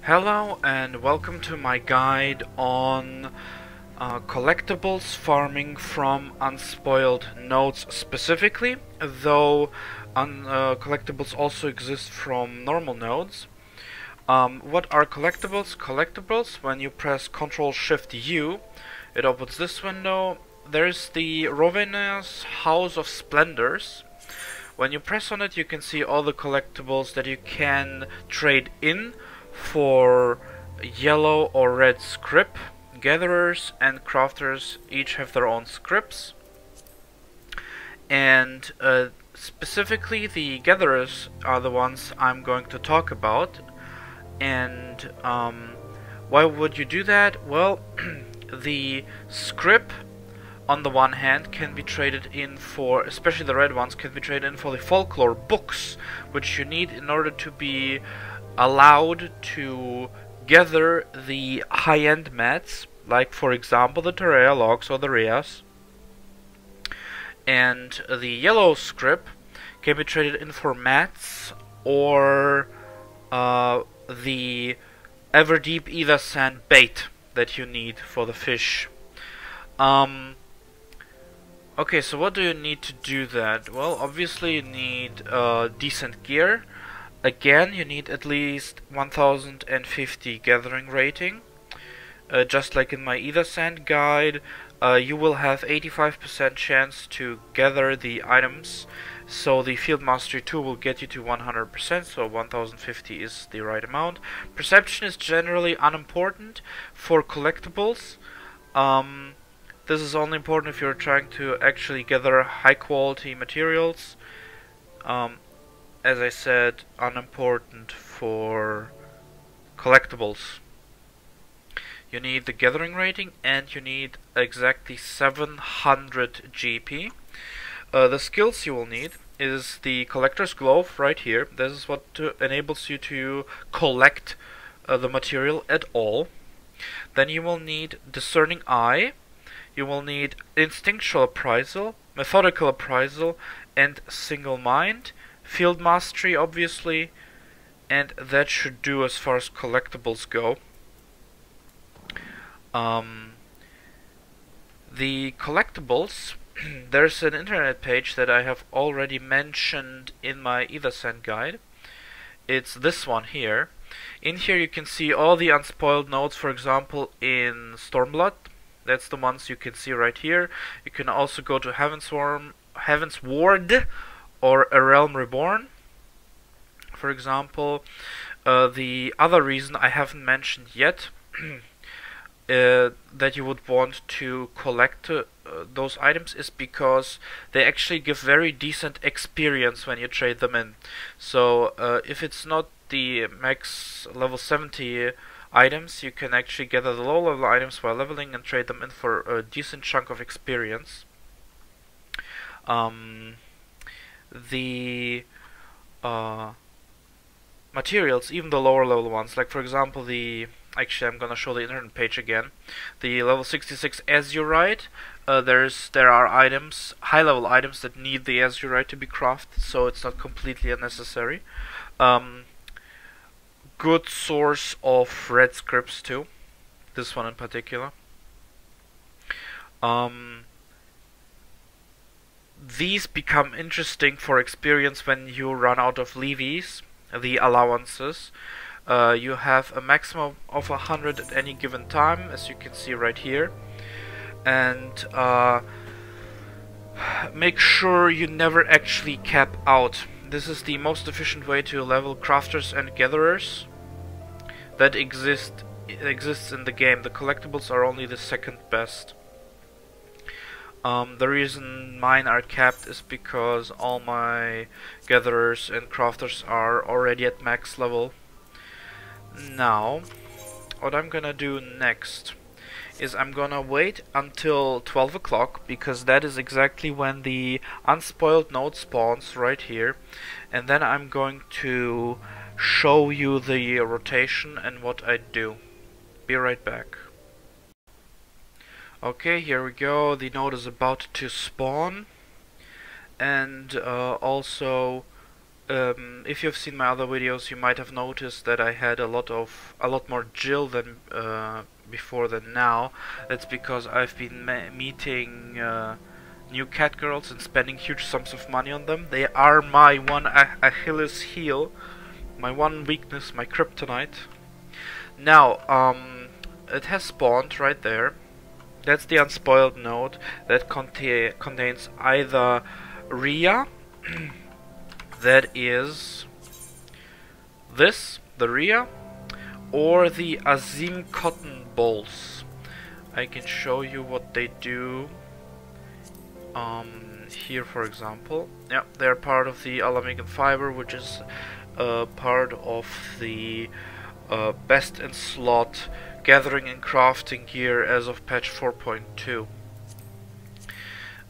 Hello and welcome to my guide on collectibles farming from unspoiled nodes specifically, though collectibles also exist from normal nodes. What are collectibles? Collectibles, when you press Ctrl-Shift-U, it opens this window. There's the Rovenia's House of Splendors. When you press on it, you can see all the collectibles that you can trade in for yellow or red script. Gatherers and crafters each have their own scripts, and specifically the gatherers are the ones I'm going to talk about. And why would you do that? Well, the script on the one hand can be traded in for, especially the red ones, can be traded in for the folklore books, which you need in order to be allowed to gather the high-end mats, like for example the Terrea logs or the Reas. And the yellow script can be traded in for mats or the Everdeep Ether Sand bait that you need for the fish. Okay, so what do you need to do that? Well, obviously you need decent gear. Again, you need at least 1050 gathering rating. Just like in my Ether Sand guide, you will have 85% chance to gather the items, so the Field Mastery 2 will get you to 100%, so 1050 is the right amount. Perception is generally unimportant for collectibles. This is only important if you're trying to actually gather high quality materials. As I said, unimportant for collectibles. You need the gathering rating and you need exactly 700 GP. The skills you will need is the Collector's Glove right here. This is what enables you to collect the material at all. Then you will need Discerning Eye. You will need Instinctual Appraisal, Methodical Appraisal, and Single Mind. Field Mastery, obviously, and that should do as far as collectibles go. The collectibles, there's an internet page that I have already mentioned in my Ether Sand guide. It's this one here. In here you can see all the unspoiled nodes, for example in Stormblood. That's the ones you can see right here. You can also go to Heaven's Ward, or A Realm Reborn, for example. The other reason I haven't mentioned yet that you would want to collect those items is because they actually give very decent experience when you trade them in. So if it's not the max level 70 items, you can actually gather the low level items while leveling and trade them in for a decent chunk of experience. The materials, even the lower level ones, like for example actually I'm gonna show the internet page again. The level 66 azurite, there are items, high level items that need the azurite to be crafted, so it's not completely unnecessary. Good source of red scripts too, this one in particular. These become interesting for experience when you run out of levies, the allowances. You have a maximum of 100 at any given time, as you can see right here. And make sure you never actually cap out. This is the most efficient way to level crafters and gatherers that exists in the game. The collectibles are only the second best. The reason mine are capped is because all my gatherers and crafters are already at max level. Now, what I'm gonna do next is I'm gonna wait until 12 o'clock, because that is exactly when the unspoiled node spawns right here, and then I'm going to show you the rotation and what I do. Be right back. Okay, here we go. The node is about to spawn, and also if you've seen my other videos, you might have noticed that I had a lot more Jill than before than now. That's because I've been meeting new cat girls and spending huge sums of money on them. They are my one Achilles heel, my one weakness, my kryptonite. Now, it has spawned right there. That's the unspoiled node that contains either Rhea, that is this, the Rhea, or the Azim cotton balls. I can show you what they do. Here, for example, yeah, they're part of the Alamican fiber, which is part of the best in slot gathering and crafting gear as of patch 4.2.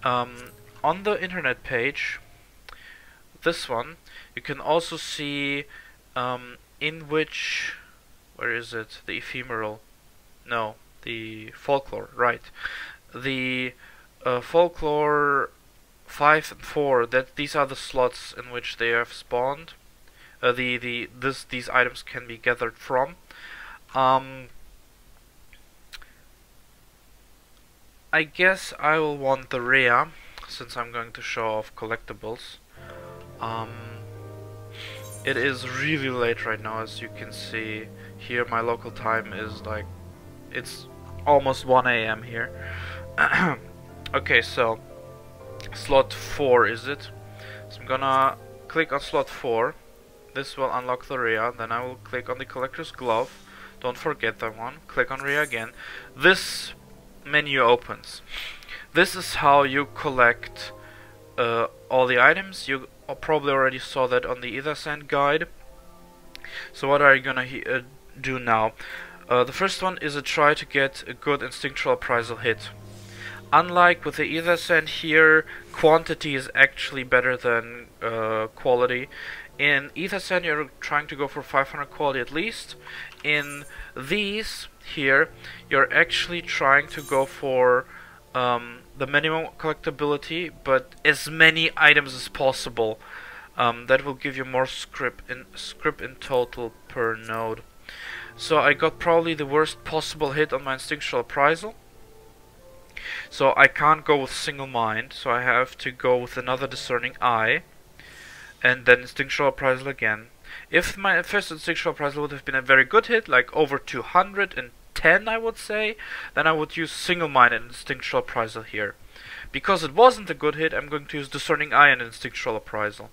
On the internet page, this one, you can also see in which, where is it? The ephemeral, no, the folklore, right? The folklore 5 and 4. That these are the slots in which they have spawned. These items can be gathered from. I guess I will want the Rhea, since I'm going to show off collectibles. It is really late right now, as you can see here. My local time is like, it's almost 1 AM here. Okay, so slot 4 is it? So I'm gonna click on slot 4. This will unlock the Rhea. Then I will click on the collector's glove. Don't forget that one. Click on Rhea again. This menu opens. This is how you collect all the items. You probably already saw that on the Ethersand guide. So what are you gonna do now? The first one is a try to get a good instinctual appraisal hit. Unlike with the Ethersand here, quantity is actually better than quality. In Ethersand you're trying to go for 500 quality at least. In these here, you're actually trying to go for the minimum collectability, but as many items as possible. That will give you more script in total per node. So I got probably the worst possible hit on my instinctual appraisal. So I can't go with single mind, so I have to go with another discerning eye, and then instinctual appraisal again. If my first instinctual appraisal would have been a very good hit, like over 210 I would say, then I would use single mind and instinctual appraisal here. Because it wasn't a good hit, I'm going to use discerning eye and instinctual appraisal.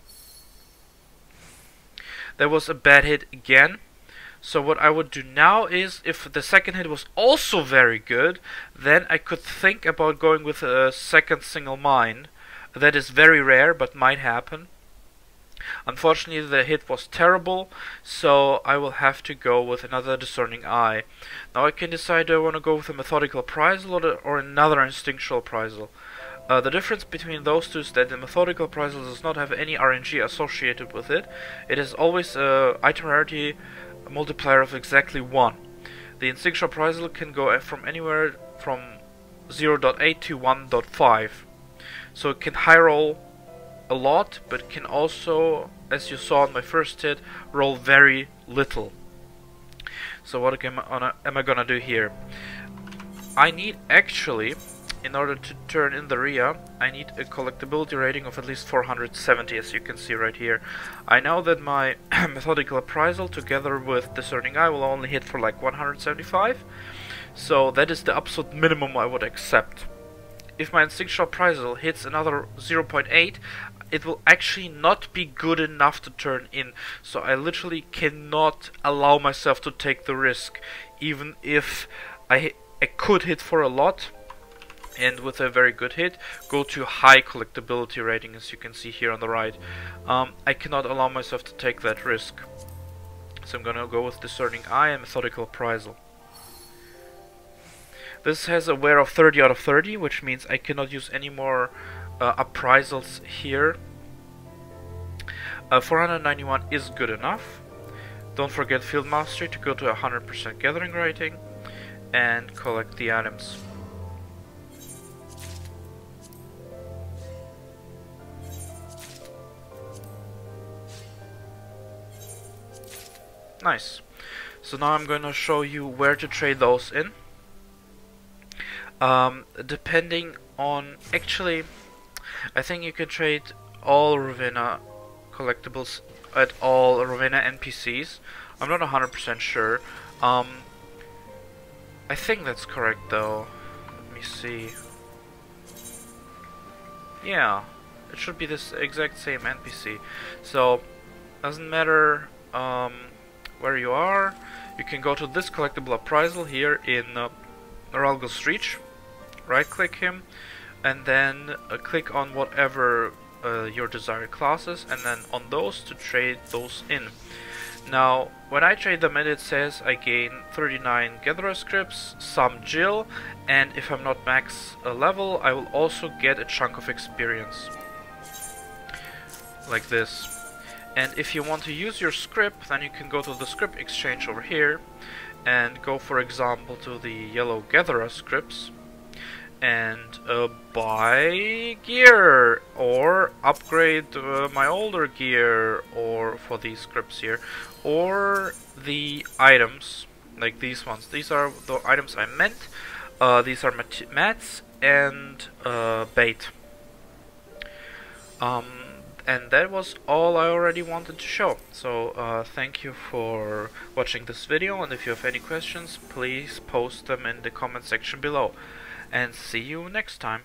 There was a bad hit again. So what I would do now is, if the second hit was also very good, then I could think about going with a second single mind. That is very rare, but might happen. Unfortunately, the hit was terrible, so I will have to go with another discerning eye. Now I can decide, do I want to go with a methodical appraisal or another instinctual appraisal. The difference between those two is that the methodical appraisal does not have any RNG associated with it. It is always item rarity multiplier of exactly 1. The instinctual appraisal can go from anywhere from 0.8 to 1.5. So it can high roll a lot, but can also, as you saw in my first hit, roll very little. So what am I gonna do here? I need actually, in order to turn in the Rhea, I need a collectability rating of at least 470, as you can see right here. I know that my methodical appraisal together with discerning eye will only hit for like 175, so that is the absolute minimum I would accept. If my instinctual appraisal hits another 0.8, it will actually not be good enough to turn in, so I literally cannot allow myself to take the risk, even if I could hit for a lot. And with a very good hit, go to high collectability rating, as you can see here on the right. I cannot allow myself to take that risk. So I'm gonna go with discerning eye and methodical appraisal. This has a wear of 30 out of 30, which means I cannot use any more appraisals here. 491 is good enough. Don't forget field mastery to go to 100% gathering rating and collect the items. Nice. So now I'm going to show you where to trade those in. Depending on... Actually, I think you can trade all Ravenna collectibles at all Ravenna NPCs. I'm not 100% sure. I think that's correct though. Let me see. Yeah, it should be this exact same NPC. So, doesn't matter where you are. You can go to this collectible appraisal here in Ralgos Reach. Right click him and then click on whatever your desired classes, and then on those to trade those in. Now when I trade them in, it says I gain 39 gatherer scripts, some Jill, and if I'm not max level I will also get a chunk of experience like this. And if you want to use your script, then you can go to the script exchange over here and go, for example, to the yellow gatherer scripts and buy gear or upgrade my older gear, or for these scripts here, or the items like these ones. These are the items I meant. These are mats and bait. And that was all I already wanted to show. So thank you for watching this video, and if you have any questions, please post them in the comment section below. And see you next time.